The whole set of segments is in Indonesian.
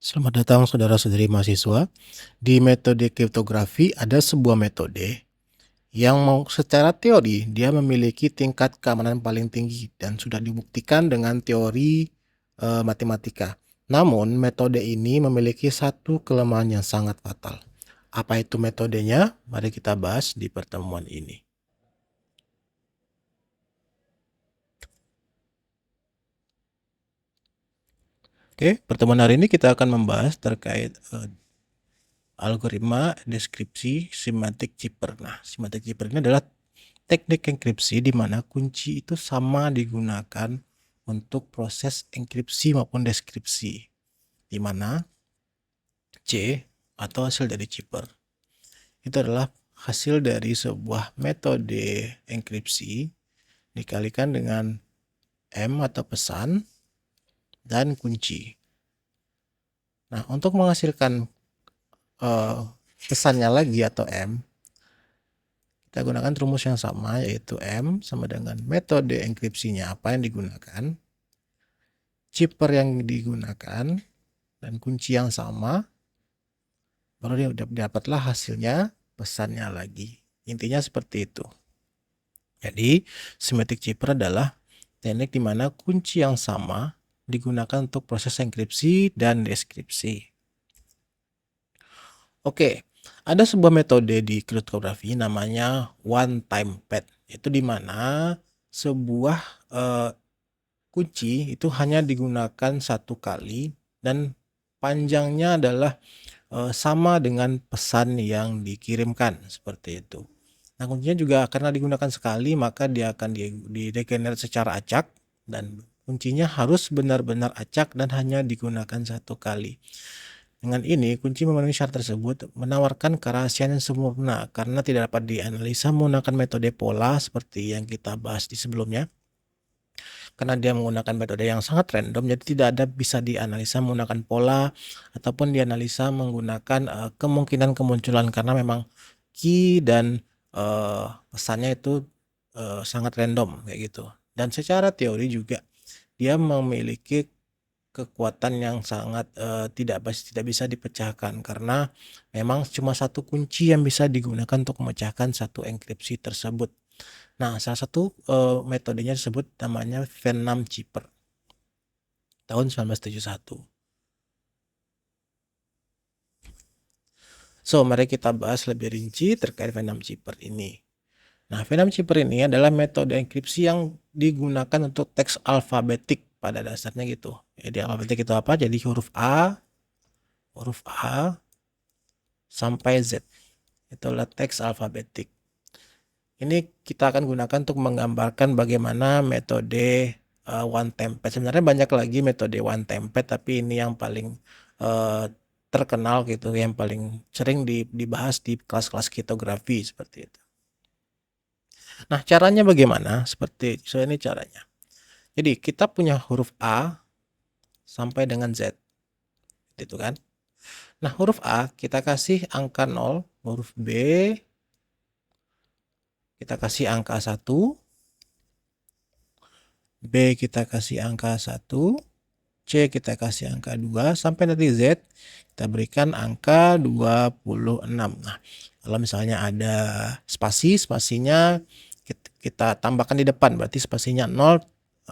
Selamat datang saudara-saudari mahasiswa. Di metode kriptografi ada sebuah metode yang secara teori dia memiliki tingkat keamanan paling tinggi dan sudah dibuktikan dengan teori matematika. Namun metode ini memiliki satu kelemahan yang sangat fatal. Apa itu metodenya? Mari kita bahas di pertemuan ini. Oke, pertemuan hari ini kita akan membahas terkait algoritma deskripsi semantik zipper. Nah, semantik zipper ini adalah teknik enkripsi di mana kunci itu sama digunakan untuk proses enkripsi maupun deskripsi, di mana C atau hasil dari zipper itu adalah hasil dari sebuah metode enkripsi dikalikan dengan M atau pesan dan kunci. Nah, untuk menghasilkan pesannya lagi atau M, kita gunakan rumus yang sama, yaitu M sama dengan metode enkripsinya apa yang digunakan, zipper yang digunakan, dan kunci yang sama, baru dapatlah hasilnya pesannya lagi. Intinya seperti itu. Jadi semantic zipper adalah teknik di mana kunci yang sama digunakan untuk proses enkripsi dan deskripsi. Oke, ada sebuah metode di kriptografi namanya one time pad. Itu di mana sebuah kunci itu hanya digunakan satu kali dan panjangnya adalah sama dengan pesan yang dikirimkan, seperti itu. Nah, kuncinya juga karena digunakan sekali maka dia akan didegenerate secara acak dan kuncinya harus benar-benar acak dan hanya digunakan satu kali. Dengan ini, kunci memenuhi syarat tersebut menawarkan kerahasiaan yang sempurna karena tidak dapat dianalisa menggunakan metode pola seperti yang kita bahas di sebelumnya. Karena dia menggunakan metode yang sangat random, jadi tidak ada bisa dianalisa menggunakan pola ataupun dianalisa menggunakan kemungkinan kemunculan karena memang key dan pesannya itu sangat random kayak gitu. Dan secara teori juga dia memiliki kekuatan yang sangat tidak bisa dipecahkan karena memang cuma satu kunci yang bisa digunakan untuk memecahkan satu enkripsi tersebut. Nah, salah satu metodenya disebut namanya Venom Zipper tahun 1971. So, mari kita bahas lebih rinci terkait Venom Zipper ini. Nah, Venom Zipper ini adalah metode enkripsi yang digunakan untuk teks alfabetik pada dasarnya gitu. Jadi alfabetik itu apa? Jadi huruf A sampai Z. Itulah teks alfabetik. Ini kita akan gunakan untuk menggambarkan bagaimana metode one time pad. Sebenarnya banyak lagi metode one time pad, tapi ini yang paling terkenal gitu, yang paling sering dibahas di kelas-kelas kriptografi seperti itu. Nah, caranya bagaimana? Seperti ini caranya. Jadi kita punya huruf A sampai dengan Z, gitu kan? Nah, huruf A kita kasih angka 0, huruf B kita kasih angka 1, B kita kasih angka 1, C kita kasih angka 2, sampai nanti Z kita berikan angka 26. Nah, kalau misalnya ada spasinya kita tambahkan di depan, berarti spasinya 0,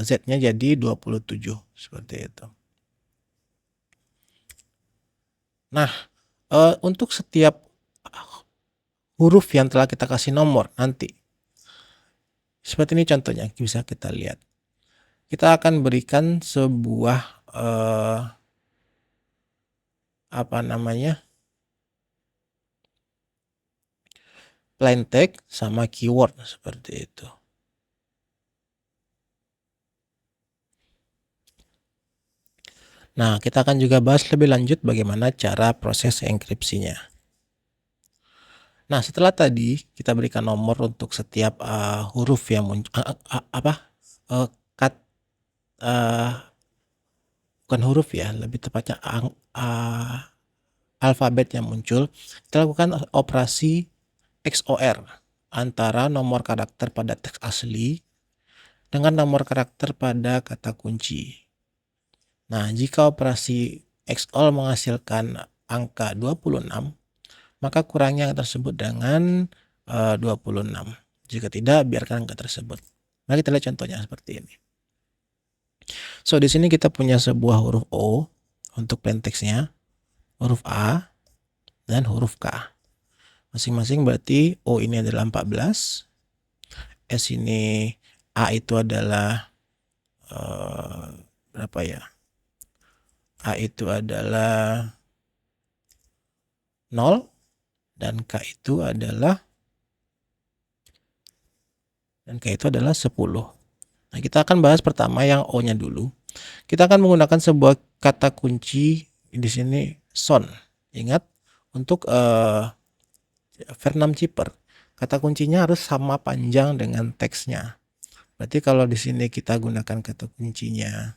Z-nya jadi 27, seperti itu. Nah, untuk setiap huruf yang telah kita kasih nomor nanti, seperti ini contohnya, bisa kita lihat. Kita akan berikan sebuah plain text sama keyword seperti itu. Nah, kita akan juga bahas lebih lanjut bagaimana cara proses enkripsinya. Nah, setelah tadi kita berikan nomor untuk setiap huruf yang muncul, bukan huruf ya, lebih tepatnya alfabet yang muncul, kita lakukan operasi XOR antara nomor karakter pada teks asli dengan nomor karakter pada kata kunci. Nah, jika operasi XOR menghasilkan angka 26, maka kurangi angka tersebut dengan 26. Jika tidak, biarkan angka tersebut. Mari kita lihat contohnya seperti ini. So, di sini kita punya sebuah huruf O untuk plain text-nya, huruf A, dan huruf K. Masing-masing berarti O ini adalah 14, S ini A itu adalah berapa ya? A itu adalah 0 dan K itu adalah 10. Nah, kita akan bahas pertama yang O-nya dulu. Kita akan menggunakan sebuah kata kunci di sini son. Ingat, untuk Vernam Cheaper, kata kuncinya harus sama panjang dengan teksnya. Berarti kalau di sini kita gunakan kata kuncinya,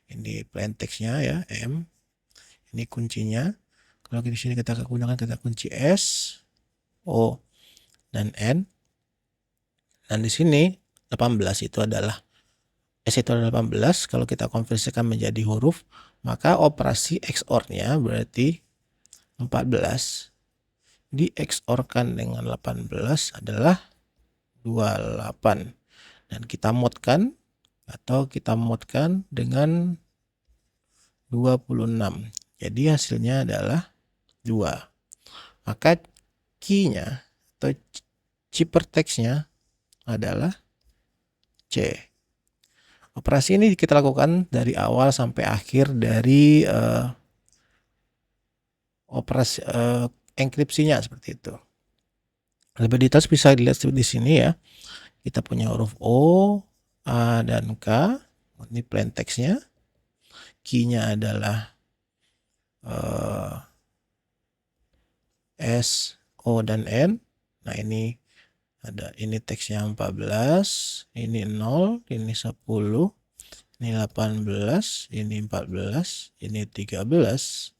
ini plain text-nya ya, M. Ini kuncinya. Kalau di sini kita gunakan kata kunci S, O, dan N. Dan di sini 18 itu adalah S itu adalah 18. Kalau kita konversikan menjadi huruf, maka operasi XOR-nya berarti 14 di XOR-kan dengan 18 adalah 28. Dan kita modkan dengan 26. Jadi hasilnya adalah 2. Maka key-nya atau ciphertext-nya adalah C. Operasi ini kita lakukan dari awal sampai akhir dari operasi enkripsinya seperti itu. Lebih detail bisa dilihat di sini ya. Kita punya huruf O, A, dan K. Ini plain text-nya. Key-nya adalah S, O, dan N. Nah, ini teksnya 14, ini 0, ini 10, ini 18, ini 14, ini 13.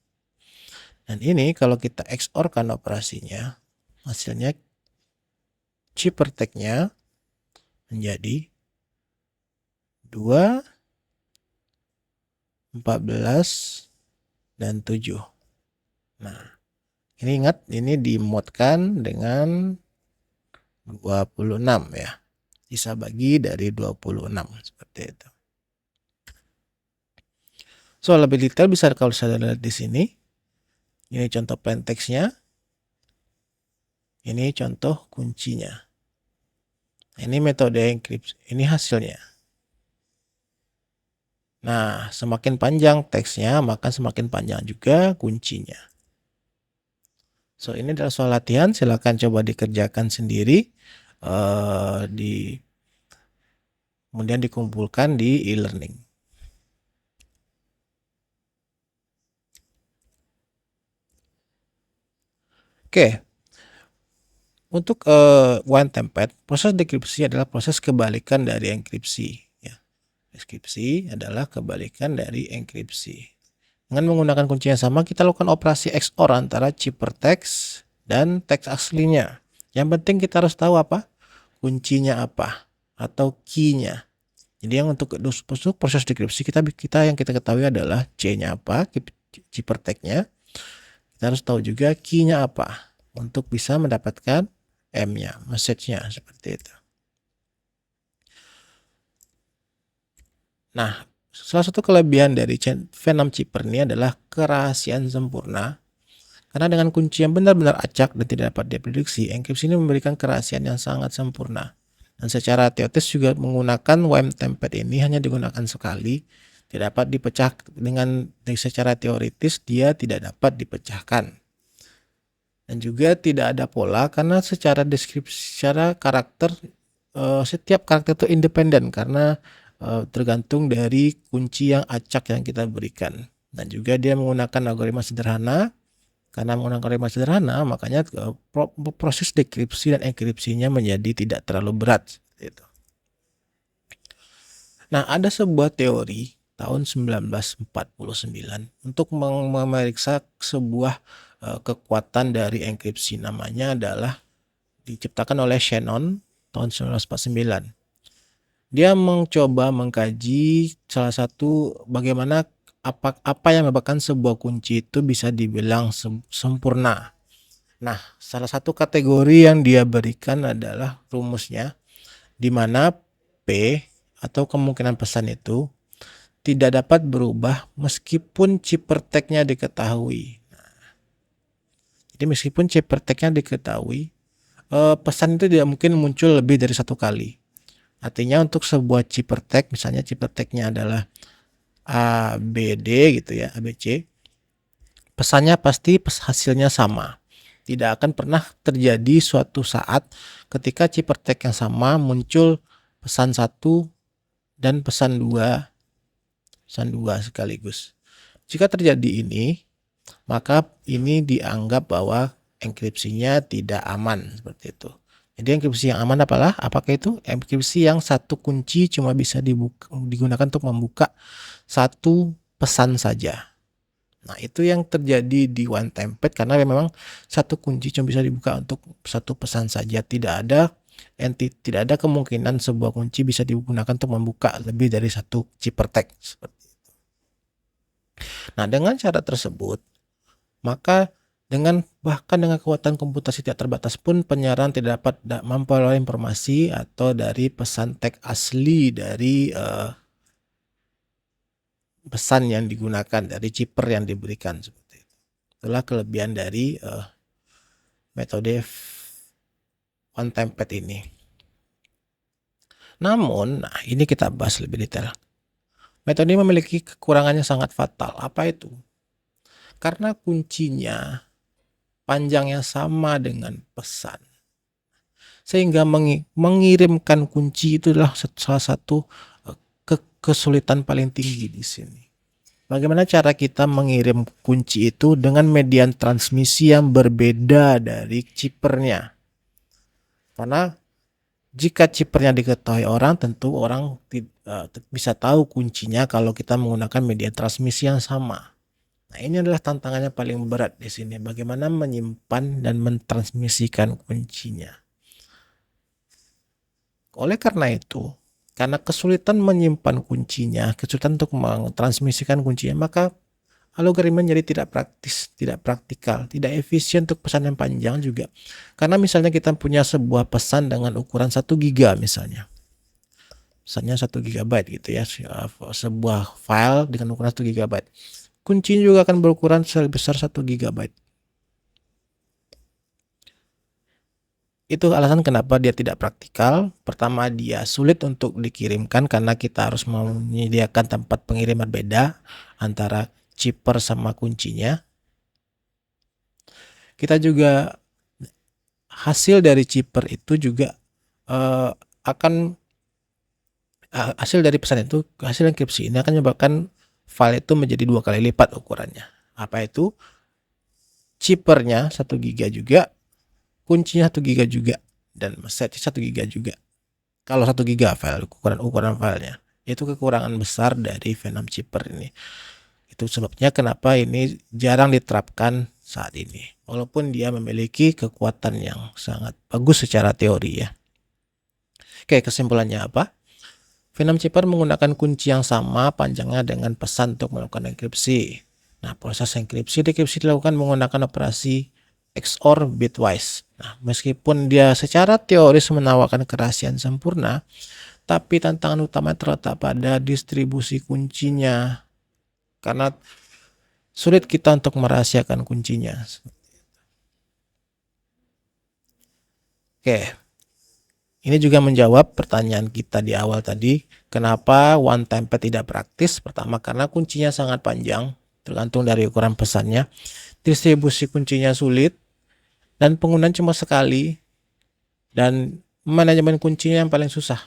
Dan ini kalau kita XOR-kan operasinya, hasilnya ciphertext-nya menjadi 2, 14, dan 7. Nah, ini ingat, ini dimodkan dengan 26 ya. Sisa bagi dari 26 seperti itu. So, lebih detail bisa kalau saya lihat di sini. Ini contoh plain text-nya. Ini contoh kuncinya. Ini metode enkripsi, ini hasilnya. Nah, semakin panjang teksnya, maka semakin panjang juga kuncinya. So, ini adalah soal latihan. Silakan coba dikerjakan sendiri. Kemudian dikumpulkan di e-learning. Oke. Untuk one template, proses dekripsi adalah proses kebalikan dari enkripsi. Ya. Dekripsi adalah kebalikan dari enkripsi. Dengan menggunakan kunci yang sama, kita lakukan operasi XOR antara ciphertext dan teks aslinya. Yang penting kita harus tahu apa? Kuncinya apa atau key-nya. Jadi yang untuk proses dekripsi kita yang kita ketahui adalah C-nya apa, ciphertext-nya. Kita harus tahu juga key-nya apa untuk bisa mendapatkan M-nya, message-nya seperti itu. Nah, salah satu kelebihan dari Vernam Cheaper ini adalah kerahasiaan sempurna. Karena dengan kunci yang benar-benar acak dan tidak dapat diprediksi, enkripsi ini memberikan kerahasiaan yang sangat sempurna. Dan secara teoritis juga menggunakan WIME template ini hanya digunakan sekali, tidak dapat dipecah secara teoritis dia tidak dapat dipecahkan. Dan juga tidak ada pola karena secara deskripsi, secara karakter, setiap karakter itu independen karena tergantung dari kunci yang acak yang kita berikan. Dan juga dia menggunakan algoritma sederhana. Karena menggunakan algoritma sederhana, makanya proses dekripsi dan enkripsinya menjadi tidak terlalu berat. Gitu. Nah, ada sebuah teori tahun 1949 untuk memeriksa sebuah kekuatan dari enkripsi. Namanya adalah diciptakan oleh Shannon tahun 1949. Dia mencoba mengkaji salah satu bagaimana apa yang menyebabkan sebuah kunci itu bisa dibilang sempurna. Nah, salah satu kategori yang dia berikan adalah rumusnya, di mana P atau kemungkinan pesan itu tidak dapat berubah meskipun ciphertext-nya diketahui. Jadi meskipun ciphertext-nya diketahui, pesan itu tidak mungkin muncul lebih dari satu kali. Artinya untuk sebuah ciphertext, misalnya ciphertext-nya adalah A, B, D gitu ya, A, B, C, pesannya pasti hasilnya sama. Tidak akan pernah terjadi suatu saat ketika ciphertext yang sama muncul pesan 1 dan pesan 2 sekaligus. Jika terjadi ini, maka ini dianggap bahwa enkripsinya tidak aman, seperti itu. Jadi enkripsi yang aman apakah itu? Enkripsi yang satu kunci cuma bisa digunakan untuk membuka satu pesan saja. Nah, itu yang terjadi di one time pad karena memang satu kunci cuma bisa dibuka untuk satu pesan saja. Tidak ada kemungkinan sebuah kunci bisa digunakan untuk membuka lebih dari satu ciphertext. Seperti itu. Nah, dengan cara tersebut, maka bahkan dengan kekuatan komputasi tidak terbatas pun penyiaran tidak dapat memperoleh informasi atau dari pesan teks asli dari pesan yang digunakan, dari chipper yang diberikan, seperti itu. Itulah kelebihan dari metode one time pad ini. Namun, ini kita bahas lebih detail. Metode ini memiliki kekurangannya sangat fatal. Apa itu? Karena kuncinya panjangnya sama dengan pesan, sehingga mengirimkan kunci itu adalah salah satu kesulitan paling tinggi di sini. Bagaimana cara kita mengirim kunci itu dengan median transmisi yang berbeda dari chippernya? Karena jika chippernya diketahui orang, tentu orang bisa tahu kuncinya kalau kita menggunakan median transmisi yang sama. Nah, ini adalah tantangannya paling berat di sini. Bagaimana menyimpan dan mentransmisikan kuncinya. Oleh karena itu, karena kesulitan menyimpan kuncinya, kesulitan untuk mentransmisikan kuncinya, maka algoritma jadi tidak praktis, tidak praktikal, tidak efisien untuk pesan yang panjang juga. Karena misalnya kita punya sebuah pesan dengan ukuran 1 GB misalnya. Misalnya 1 GB gitu ya, sebuah file dengan ukuran 1 GB. Kuncinya juga akan berukuran sebesar 1 GB. Itu alasan kenapa dia tidak praktikal. Pertama, dia sulit untuk dikirimkan karena kita harus menyediakan tempat pengiriman beda antara chipper sama kuncinya. Kita juga hasil dari chipper itu juga hasil dari pesan itu, hasil enkripsi ini akan menyebabkan file itu menjadi 2 kali lipat ukurannya. Apa itu? Chippernya 1 GB juga, kuncinya 1 GB juga, dan setnya 1 GB juga. Kalau 1 GB file, ukuran filenya, itu kekurangan besar dari Venom chipper ini. Itu sebabnya kenapa ini jarang diterapkan saat ini, walaupun dia memiliki kekuatan yang sangat bagus secara teori ya. Oke, kesimpulannya apa? Venom chipper menggunakan kunci yang sama panjangnya dengan pesan untuk melakukan enkripsi. Nah, proses enkripsi dilakukan menggunakan operasi XOR bitwise. Nah, meskipun dia secara teoris menawarkan kerahasiaan sempurna, tapi tantangan utama terletak pada distribusi kuncinya. Karena sulit kita untuk merahasiakan kuncinya. Oke. Ini juga menjawab pertanyaan kita di awal tadi, kenapa one time pad tidak praktis? Pertama, karena kuncinya sangat panjang, tergantung dari ukuran pesannya. Distribusi kuncinya sulit, dan penggunaan cuma sekali, dan manajemen kuncinya yang paling susah.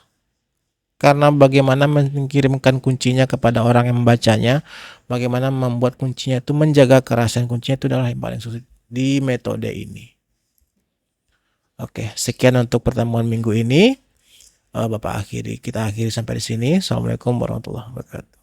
Karena bagaimana mengirimkan kuncinya kepada orang yang membacanya, bagaimana membuat kuncinya itu menjaga kerahasiaan kuncinya, itu adalah yang paling sulit di metode ini. Oke, sekian untuk pertemuan minggu ini. Kita akhiri sampai di sini. Assalamualaikum warahmatullahi wabarakatuh.